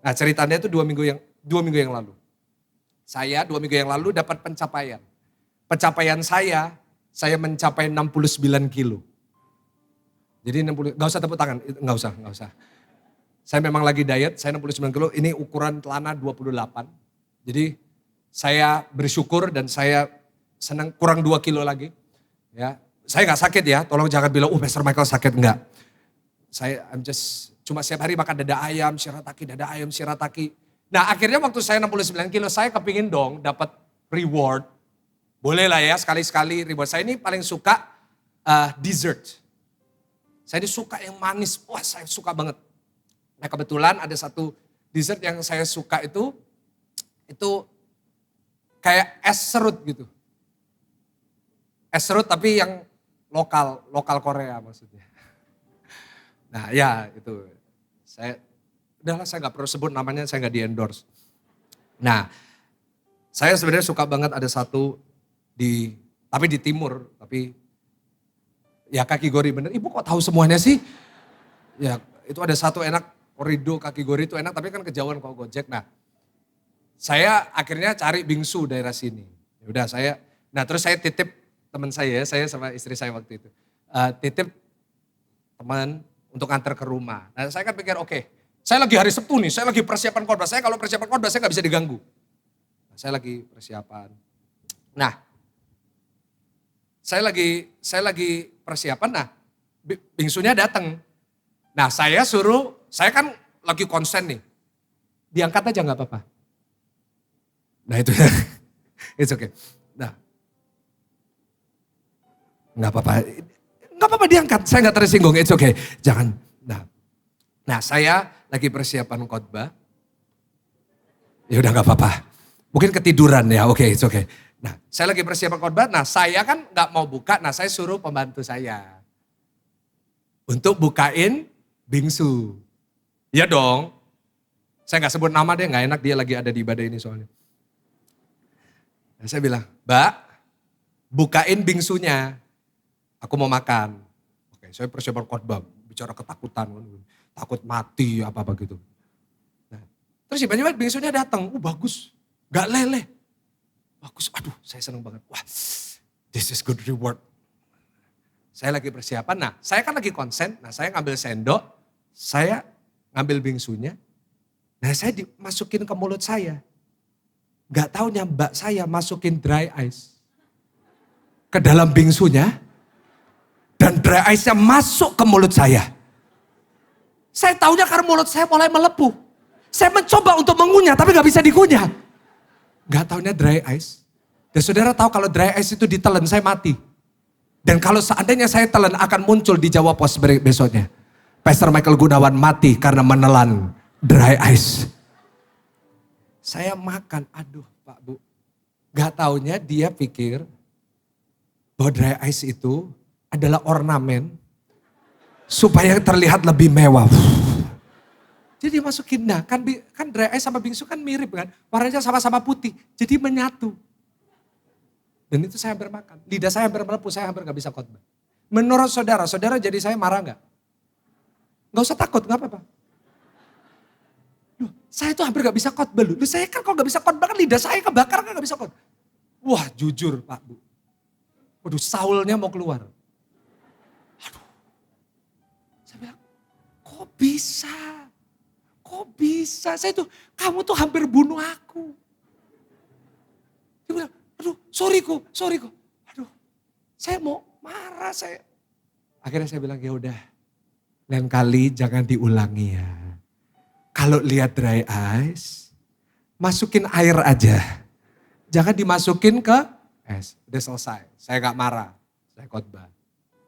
Nah ceritanya itu 2 minggu yang lalu. Saya 2 minggu yang lalu dapat pencapaian. Pencapaian saya mencapai 69 kilo. Jadi 60, gak usah tepuk tangan, gak usah. Saya memang lagi diet, saya 69 kilo, ini ukuran celana 28. Jadi saya bersyukur dan saya senang kurang 2 kilo lagi. Ya. Saya gak sakit ya, tolong jangan bilang, Pastor Michael sakit, enggak. Cuma setiap hari makan dada ayam, shirataki. Nah akhirnya waktu saya 69 kilo, saya kepingin dong dapat reward. Boleh lah ya, sekali-sekali reward. Saya ini paling suka dessert. Saya ini suka yang manis, wah saya suka banget. Nah kebetulan ada satu dessert yang saya suka itu kayak es serut gitu. Es serut tapi yang lokal Korea maksudnya. Nah ya itu, saya gak perlu sebut namanya, saya gak di endorse. Nah saya sebenarnya suka banget ada satu tapi di timur, tapi Ya kaki gori bener, ibu kok tahu semuanya sih? Ya itu ada satu enak, korido kaki gori itu enak tapi kan kejauhan kalau Gojek. Nah saya akhirnya cari bingsu daerah sini. Udah nah terus saya titip teman saya sama istri saya waktu itu. Titip teman untuk antar ke rumah. Nah saya kan pikir oke, saya lagi hari Sabtu nih, saya lagi persiapan khotbah. Saya kalau persiapan khotbah saya gak bisa diganggu. Nah, saya lagi persiapan. Nah, saya lagi persiapan, nah bingsunya datang. Nah saya kan lagi konsen nih. Diangkat aja gak apa-apa. Nah itu ya, it's okay. Nah, gak apa-apa. Gak apa-apa diangkat, saya gak tersinggung, it's okay. Jangan, nah saya lagi persiapan khotbah. Ya udah gak apa-apa. Mungkin ketiduran ya, oke, it's okay. Nah saya lagi persiapan khotbah, nah saya kan gak mau buka, nah saya suruh pembantu saya. Untuk bukain bingsu. Iya dong. Saya gak sebut nama deh, gak enak dia lagi ada di ibadah ini soalnya. Nah, saya bilang, Mbak, bukain bingsunya. Aku mau makan. Oke, saya persiapan khotbah, bicara ketakutan, takut mati apa-apa gitu. Nah, terus tiba-tiba bingsunya datang, bagus, gak leleh. Bagus, aduh saya senang banget. Wah, this is good reward. Saya lagi persiapan, nah saya kan lagi konsen, nah saya ngambil sendok, saya ngambil bingsunya, nah saya dimasukin ke mulut saya. Gak taunya mbak saya masukin dry ice ke dalam bingsunya, dan dry ice-nya masuk ke mulut saya. Saya taunya karena mulut saya mulai melepuh. Saya mencoba untuk mengunyah tapi gak bisa dikunyah. Gak taunya dry ice. Dan saudara tahu kalau dry ice itu ditelan saya mati. Dan kalau seandainya saya telan akan muncul di Jawa Pos besoknya. Pastor Michael Gunawan mati karena menelan dry ice. Saya makan, aduh Pak Bu. Gak taunya dia pikir bahwa dry ice itu adalah ornamen supaya terlihat lebih mewah. Jadi dimasukin, nah kan dry ice sama bingsu kan mirip kan. Warnanya sama-sama putih, jadi menyatu. Dan itu saya hampir makan. Lidah saya hampir melepuh, saya hampir gak bisa khotbah. Menurut saudara jadi saya marah gak? Gak usah takut, gak apa-apa. Loh, saya tuh hampir gak bisa khotbah loh. Saya kan kalau gak bisa khotbah kan lidah saya kebakar kan gak bisa khotbah. Wah jujur Pak Bu. Waduh Saulnya mau keluar. Aduh. Saya bilang, kok bisa? Kok bisa? Saya tuh, kamu tuh hampir bunuh aku. Dia bilang, aduh sorry kok. Aduh saya mau marah saya. Akhirnya saya bilang, ya udah lain kali jangan diulangi ya. Kalau lihat dry ice, masukin air aja. Jangan dimasukin ke es. Udah selesai, saya gak marah. Saya khotbah.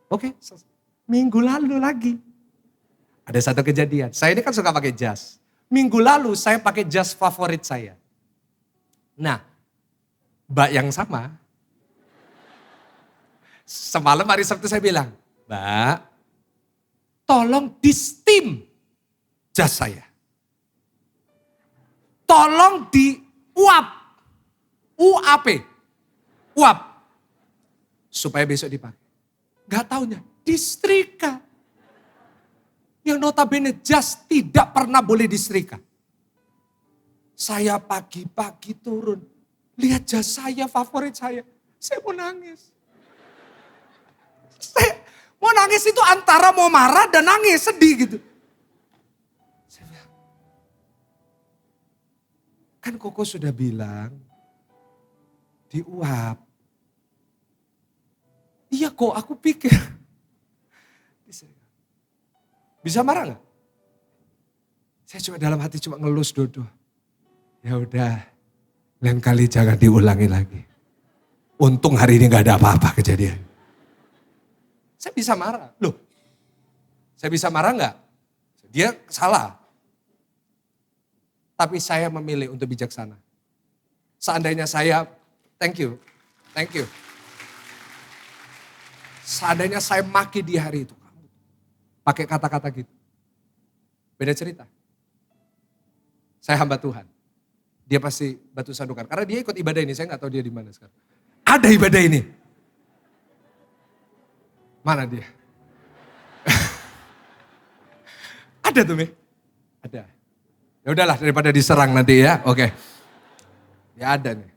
Oke, selesai. Minggu lalu lagi. Ada satu kejadian, saya ini kan suka pakai jas. Minggu lalu saya pakai jas favorit saya. Nah, Mbak yang sama, semalam hari Sabtu saya bilang, Mbak, tolong di steam jas saya. Tolong diuap, uap, supaya besok dipakai. Gak taunya, disetrika. Yang notabene jas tidak pernah boleh disetrika. Saya pagi-pagi turun, lihat jas saya, favorit saya mau nangis. Saya mau nangis itu antara mau marah dan nangis, sedih gitu. Saya bilang, kan Koko sudah bilang, diuap. Iya kok, aku pikir. Bisa marah gak? Saya cuma dalam hati cuma ngelus Dodo. Ya udah, lain kali jangan diulangi lagi. Untung hari ini gak ada apa-apa kejadian. Saya bisa marah. Loh, saya bisa marah gak? Dia salah. Tapi saya memilih untuk bijaksana. Seandainya saya, thank you. Seandainya saya maki di hari itu. Pakai kata-kata gitu. Beda cerita. Saya hamba Tuhan. Dia pasti batu sandukan. Karena dia ikut ibadah ini, saya gak tahu dia di mana sekarang. Ada ibadah ini. Mana dia? Ada tuh, Mi. Ada. Ya udahlah daripada diserang nanti ya. Oke. Ya ada nih.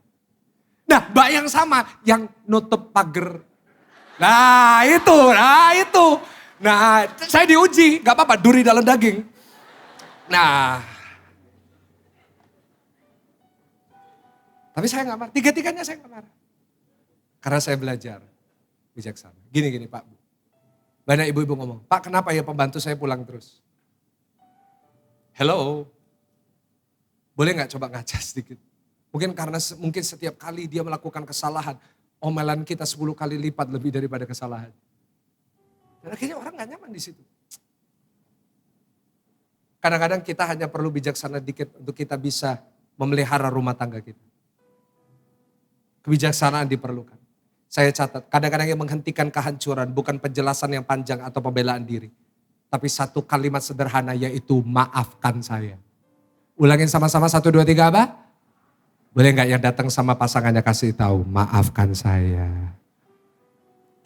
Nah, mbak yang sama yang nutup pagar. Nah, itu. Nah, saya diuji, gak apa-apa, duri dalam daging. Nah, tapi saya gak marah, tiga-tiganya saya gak marah. Karena saya belajar bijaksana. Gini Pak Bu. Banyak ibu-ibu ngomong, Pak kenapa ya pembantu saya pulang terus? Hello, boleh gak coba ngaca sedikit? Mungkin karena mungkin setiap kali dia melakukan kesalahan, omelan kita 10 kali lipat lebih daripada kesalahan. Dan akhirnya orang gak nyaman di situ. Kadang-kadang kita hanya perlu bijaksana dikit untuk kita bisa memelihara rumah tangga kita. Kebijaksanaan diperlukan. Saya catat, kadang-kadang yang menghentikan kehancuran bukan penjelasan yang panjang atau pembelaan diri. Tapi satu kalimat sederhana yaitu maafkan saya. Ulangin sama-sama 1, 2, 3 apa? Boleh gak yang datang sama pasangannya kasih tahu, maafkan saya.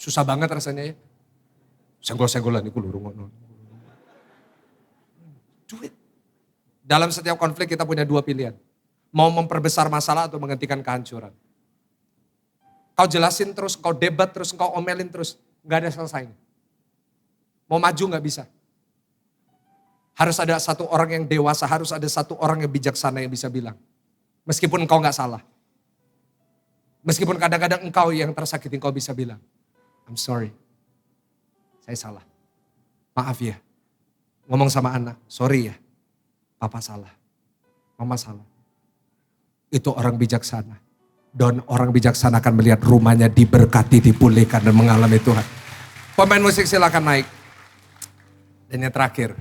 Susah banget rasanya ya. Senggol-senggolan itu lurung. Do it. Dalam setiap konflik kita punya 2 pilihan. Mau memperbesar masalah atau menghentikan kehancuran. Kau jelasin terus, kau debat terus, kau omelin terus. Gak ada selesainya. Mau maju gak bisa. Harus ada satu orang yang dewasa, harus ada satu orang yang bijaksana yang bisa bilang. Meskipun engkau gak salah. Meskipun kadang-kadang engkau yang tersakiti, engkau bisa bilang, I'm sorry. Saya salah. Maaf ya. Ngomong sama anak, sorry ya. Papa salah. Mama salah. Itu orang bijaksana. Dan orang bijaksana akan melihat rumahnya diberkati, dipulihkan dan mengalami Tuhan. Pemain musik silakan naik. Dan yang terakhir.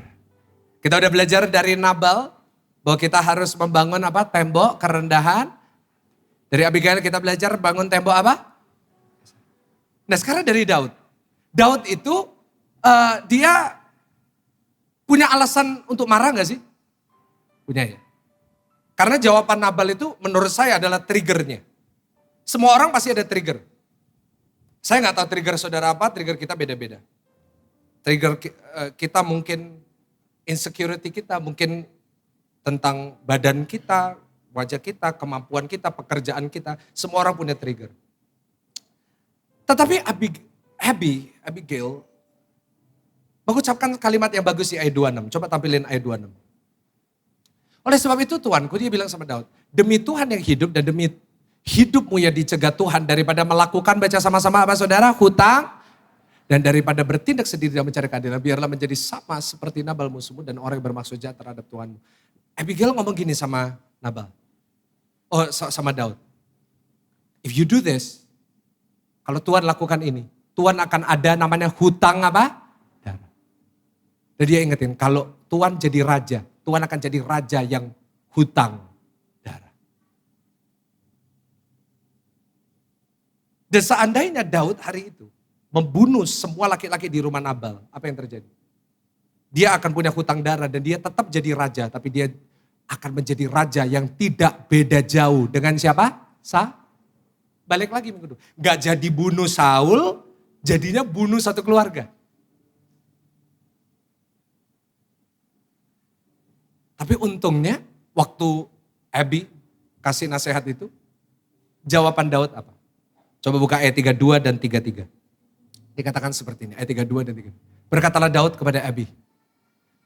Kita udah belajar dari Nabal. Bahwa kita harus membangun apa? Tembok kerendahan. Dari Abigail kita belajar bangun tembok apa? Nah sekarang dari Daud. Daud itu dia punya alasan untuk marah gak sih? Punya ya. Karena jawaban Nabal itu menurut saya adalah triggernya. Semua orang pasti ada trigger. Saya gak tahu trigger saudara apa, trigger kita beda-beda. Trigger kita mungkin insecurity kita, mungkin tentang badan kita, wajah kita, kemampuan kita, pekerjaan kita. Semua orang punya trigger. Tetapi Abigail mengucapkan kalimat yang bagus di ayat 26. Coba tampilin ayat 26. Oleh sebab itu Tuanku, dia bilang sama Daud, demi Tuhan yang hidup dan demi hidupmu yang dicegah Tuhan daripada melakukan, baca sama-sama apa saudara, hutang. Dan daripada bertindak sendiri dan mencari keadilan, biarlah menjadi sama seperti Nabal musuhmu dan orang yang bermaksud jahat terhadap Tuhanmu. Abigail ngomong gini sama Nabal. Sama Daud. If you do this, kalau Tuhan lakukan ini, Tuhan akan ada namanya hutang apa? Darah. Dan dia ingetin, kalau Tuhan jadi raja, Tuhan akan jadi raja yang hutang darah. Dan seandainya Daud hari itu membunuh semua laki-laki di rumah Nabal, apa yang terjadi? Dia akan punya hutang darah dan dia tetap jadi raja, tapi dia akan menjadi raja yang tidak beda jauh dengan siapa? Balik lagi minggu depan. Gak jadi bunuh Saul, jadinya bunuh satu keluarga. Tapi untungnya waktu Abi kasih nasihat itu, jawaban Daud apa? Coba buka ayat 32 dan 33. Dikatakan seperti ini, ayat 32 dan 33. Berkatalah Daud kepada Abi,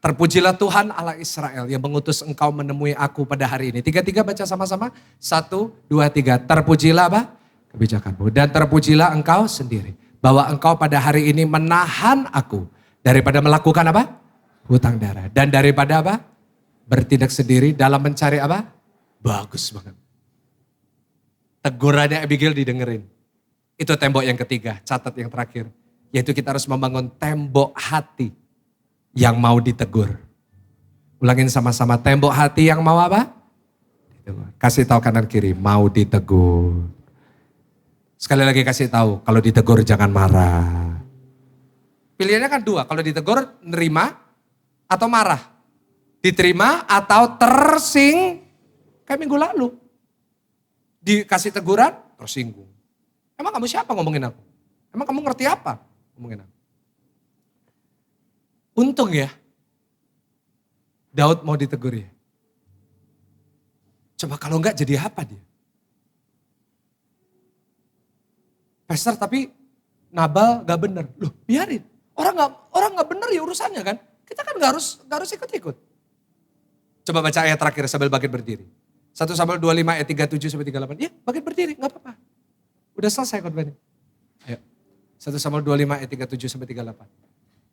terpujilah Tuhan Allah Israel yang mengutus engkau menemui aku pada hari ini. 33 baca sama-sama. 1, 2, 3. Terpujilah apa? Kebijakanmu. Dan terpujilah engkau sendiri. Bahwa engkau pada hari ini menahan aku. Daripada melakukan apa? Hutang darah. Dan daripada apa? Bertindak sendiri dalam mencari apa? Bagus banget. Tegurannya Abigail didengerin. Itu tembok yang ketiga, catat yang terakhir. Yaitu kita harus membangun tembok hati yang mau ditegur. Ulangin sama-sama, tembok hati yang mau apa? Ditegur. Kasih tahu kanan kiri, mau ditegur. Sekali lagi kasih tahu, kalau ditegur jangan marah. Pilihannya kan 2, kalau ditegur nerima atau marah. Diterima atau kayak minggu lalu. Dikasih teguran, tersinggung. Emang kamu siapa ngomongin aku? Emang kamu ngerti apa ngomongin aku? Untung ya, Daud mau ditegur ya. Coba kalau enggak jadi apa dia? Pastor tapi Nabal gak bener. Loh biarin, orang nggak bener ya urusannya kan. Kita kan gak harus ikut-ikut. Coba baca ayat terakhir sambil bangkit berdiri. 1 Samuel 25 ayat 37 sampai 38. Ya bangkit berdiri, gak apa-apa. Udah selesai khotbahnya. Ayo. 1 Samuel 25 ayat 37 sampai 38.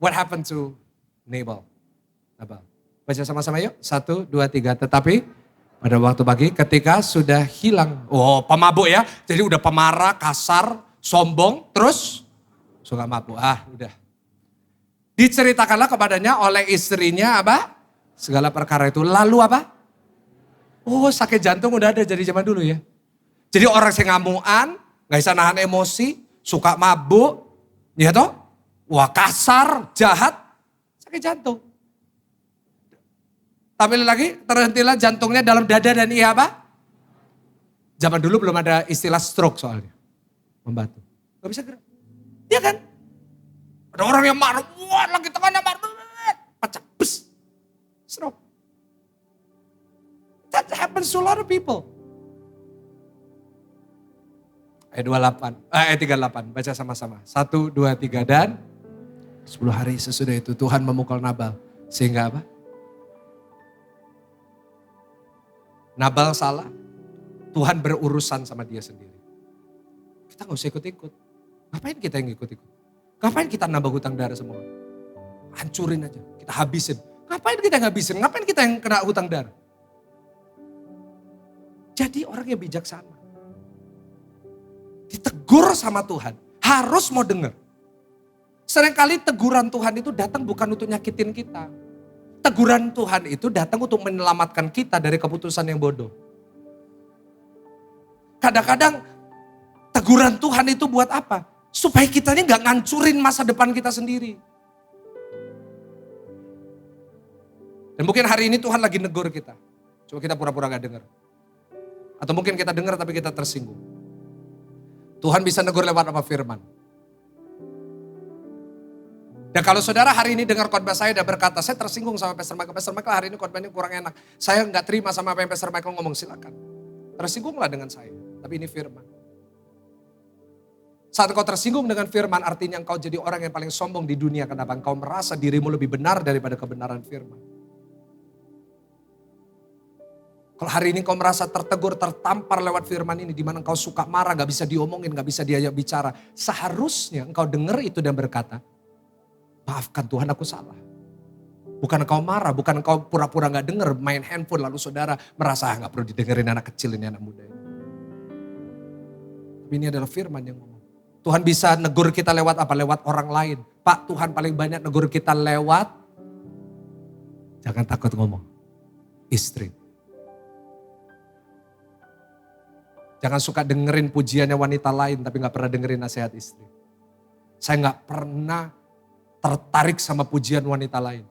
What happened to Nabal? Baca sama-sama yuk. 1, 2, 3. Tetapi pada waktu pagi ketika sudah hilang. Oh pemabuk ya. Jadi udah pemarah, kasar, sombong. Terus suka mabuk. Udah. Diceritakanlah kepadanya oleh istrinya apa? Segala perkara itu. Lalu apa? Oh sakit jantung udah ada dari zaman dulu ya. Jadi orang yang ngamuan, gak bisa nahan emosi, suka mabuk, ya toh? Wah kasar, jahat, sakit jantung. Tampil lagi, terhentilah jantungnya dalam dada dan ia apa? Zaman dulu belum ada istilah stroke soalnya. Membatu. Gak bisa gerak. Iya kan? Ada orang yang marah, wah lagi tengahnya marah, pecah, bes, stroke. That happens to a lot of people. Ayat 38, baca sama-sama. 1, 2, 3 dan 10 hari sesudah itu Tuhan memukul Nabal. Sehingga apa? Nabal salah, Tuhan berurusan sama dia sendiri. Kita gak usah ikut-ikut. Ngapain kita yang ikut-ikut? Ngapain kita nambah hutang darah semua? Hancurin aja, kita habisin. Ngapain kita yang habisin? Ngapain kita yang kena hutang darah? Jadi orang yang bijaksana. Ditegur sama Tuhan, harus mau dengar. Seringkali teguran Tuhan itu datang bukan untuk nyakitin kita. Teguran Tuhan itu datang untuk menyelamatkan kita dari keputusan yang bodoh. Kadang-kadang teguran Tuhan itu buat apa? Supaya kita ini gak ngancurin masa depan kita sendiri. Dan mungkin hari ini Tuhan lagi negur kita. Coba kita pura-pura gak dengar. Atau mungkin kita dengar tapi kita tersinggung. Tuhan bisa negur lewat apa firman. Dan kalau saudara hari ini dengar khotbah saya dan berkata, saya tersinggung sama Pastor Michael. Pastor Michael hari ini khotbahnya kurang enak. Saya gak terima sama apa yang Pastor Michael ngomong, silakan. Tersinggunglah dengan saya. Tapi ini firman. Saat engkau tersinggung dengan firman artinya engkau jadi orang yang paling sombong di dunia. Kenapa? Engkau merasa dirimu lebih benar daripada kebenaran firman. Kalau hari ini kau merasa tertegur, tertampar lewat firman ini, di mana engkau suka marah, gak bisa diomongin, gak bisa diajak bicara. Seharusnya engkau dengar itu dan berkata, maafkan Tuhan aku salah. Bukan engkau marah, bukan engkau pura-pura gak dengar, main handphone lalu saudara merasa gak perlu didengerin anak kecil ini, anak muda ini. Tapi ini adalah firman yang ngomong. Tuhan bisa negur kita lewat apa? Lewat orang lain. Pak, Tuhan paling banyak negur kita lewat, jangan takut ngomong, istri. Jangan suka dengerin pujiannya wanita lain tapi gak pernah dengerin nasihat istri. Saya gak pernah tertarik sama pujian wanita lain.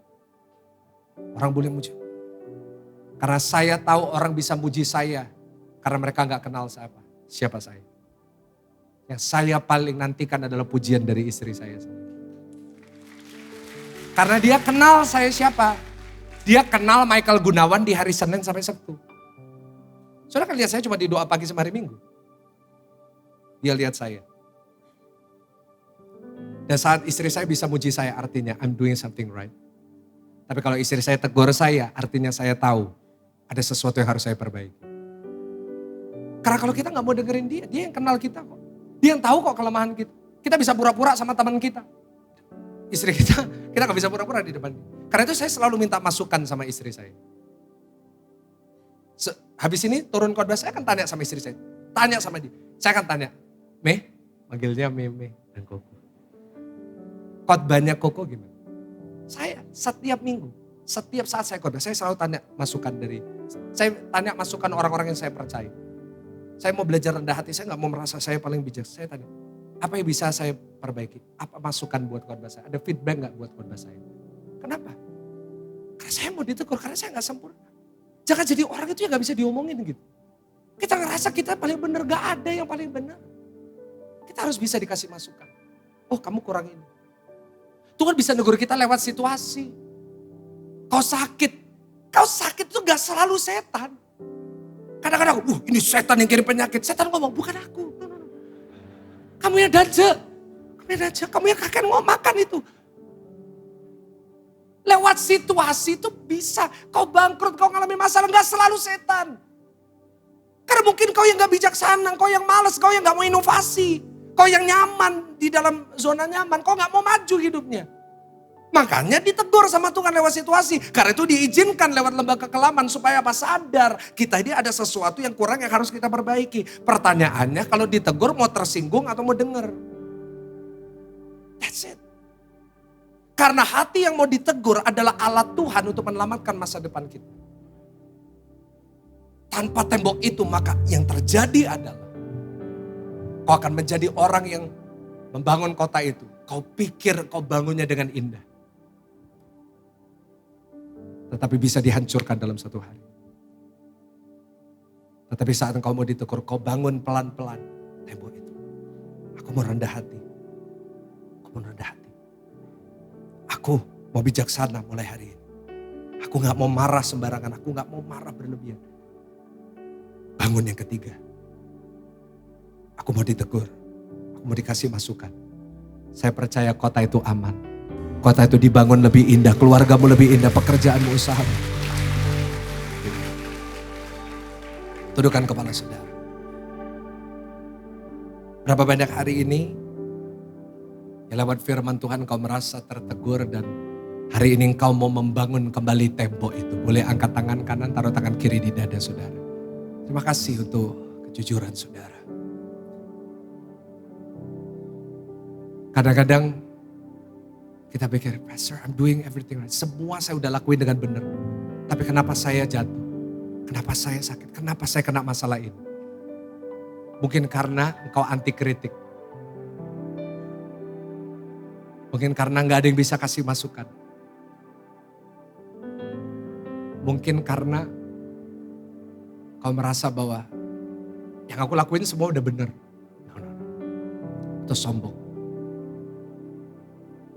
Orang boleh muji. Karena saya tahu orang bisa muji saya. Karena mereka gak kenal siapa saya. Yang saya paling nantikan adalah pujian dari istri saya sendiri. Karena dia kenal saya siapa. Dia kenal Michael Gunawan di hari Senin sampai Sabtu. Saudara kan lihat saya cuma di doa pagi sama hari Minggu. Dia lihat saya. Dan saat istri saya bisa muji saya artinya I'm doing something right. Tapi kalau istri saya tegur saya artinya saya tahu ada sesuatu yang harus saya perbaiki. Karena kalau kita gak mau dengerin dia yang kenal kita kok. Dia yang tahu kok kelemahan kita. Kita bisa pura-pura sama teman kita. Istri kita gak bisa pura-pura di depan dia. Karena itu saya selalu minta masukan sama istri saya. Habis ini turun khotbah saya akan tanya sama istri saya. Tanya sama dia. Saya akan tanya, manggilnya Meme dan Koko. Khotbahnya Koko gimana? Saya setiap minggu, setiap saat saya khotbah, saya selalu tanya masukan saya tanya masukan orang-orang yang saya percaya. Saya mau belajar rendah hati, saya gak mau merasa saya paling bijak. Saya tanya, apa yang bisa saya perbaiki? Apa masukan buat khotbah saya? Ada feedback gak buat khotbah saya? Kenapa? Karena saya mau ditegur, karena saya gak sempurna. Jangan jadi orang itu yang gak bisa diomongin gitu. Kita ngerasa kita paling benar, gak ada yang paling benar. Kita harus bisa dikasih masukan. Oh kamu kurang ini. Tuhan bisa negur kita lewat situasi. Kau sakit itu gak selalu setan. Kadang-kadang, ini setan yang kirim penyakit. Setan ngomong, bukan aku. Kamu yang danja. Kamu yang kakek mau makan itu. Lewat situasi itu bisa. Kau bangkrut, kau ngalami masalah, gak selalu setan. Karena mungkin kau yang gak bijaksana, kau yang malas, kau yang gak mau inovasi. Kau yang nyaman di dalam zona nyaman, kau gak mau maju hidupnya. Makanya ditegur sama Tuhan lewat situasi. Karena itu diizinkan lewat lembaga kekelaman supaya apa? Sadar kita ini ada sesuatu yang kurang yang harus kita perbaiki. Pertanyaannya kalau ditegur mau tersinggung atau mau denger? That's it. Karena hati yang mau ditegur adalah alat Tuhan untuk menyelamatkan masa depan kita. Tanpa tembok itu maka yang terjadi adalah kau akan menjadi orang yang membangun kota itu. Kau pikir kau bangunnya dengan indah. Tetapi bisa dihancurkan dalam satu hari. Tetapi saat engkau mau ditegur, kau bangun pelan-pelan tembok itu. Aku mau rendah hati. Aku mau bijaksana mulai hari ini. Aku gak mau marah sembarangan, aku gak mau marah berlebihan. Bangun yang ketiga. Aku mau ditegur, aku mau dikasih masukan. Saya percaya kota itu aman. Kota itu dibangun lebih indah, keluargamu lebih indah, pekerjaanmu, usahamu. Tundukkan kepala saudara. Berapa banyak hari ini, ya lewat firman Tuhan kau merasa tertegur dan hari ini engkau mau membangun kembali tembok itu. Boleh angkat tangan kanan, taruh tangan kiri di dada saudara. Terima kasih untuk kejujuran saudara. Kadang-kadang kita pikir, Pastor, I'm doing everything right. Semua saya udah lakuin dengan benar. Tapi kenapa saya jatuh? Kenapa saya sakit? Kenapa saya kena masalah ini? Mungkin karena engkau anti kritik. Mungkin karena gak ada yang bisa kasih masukan. Mungkin karena kau merasa bahwa yang aku lakuin semua udah benar. Itu sombong.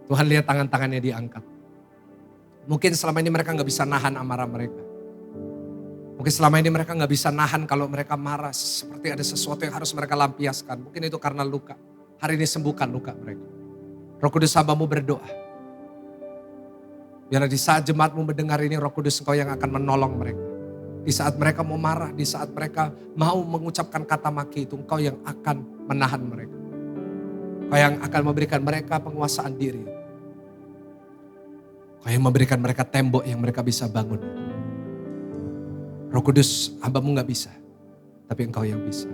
Tuhan lihat tangan-tangannya diangkat. Mungkin selama ini mereka gak bisa nahan amarah mereka. Mungkin selama ini mereka gak bisa nahan kalau mereka marah. Seperti ada sesuatu yang harus mereka lampiaskan. Mungkin itu karena luka. Hari ini sembuhkan luka mereka. Roh Kudus hambamu berdoa. Biarlah di saat jemaatmu mendengar ini Roh Kudus engkau yang akan menolong mereka. Di saat mereka mau marah, di saat mereka mau mengucapkan kata maki itu engkau yang akan menahan mereka. Engkau yang akan memberikan mereka penguasaan diri. Kau yang memberikan mereka tembok yang mereka bisa bangun. Roh Kudus, hambamu gak bisa. Tapi engkau yang bisa.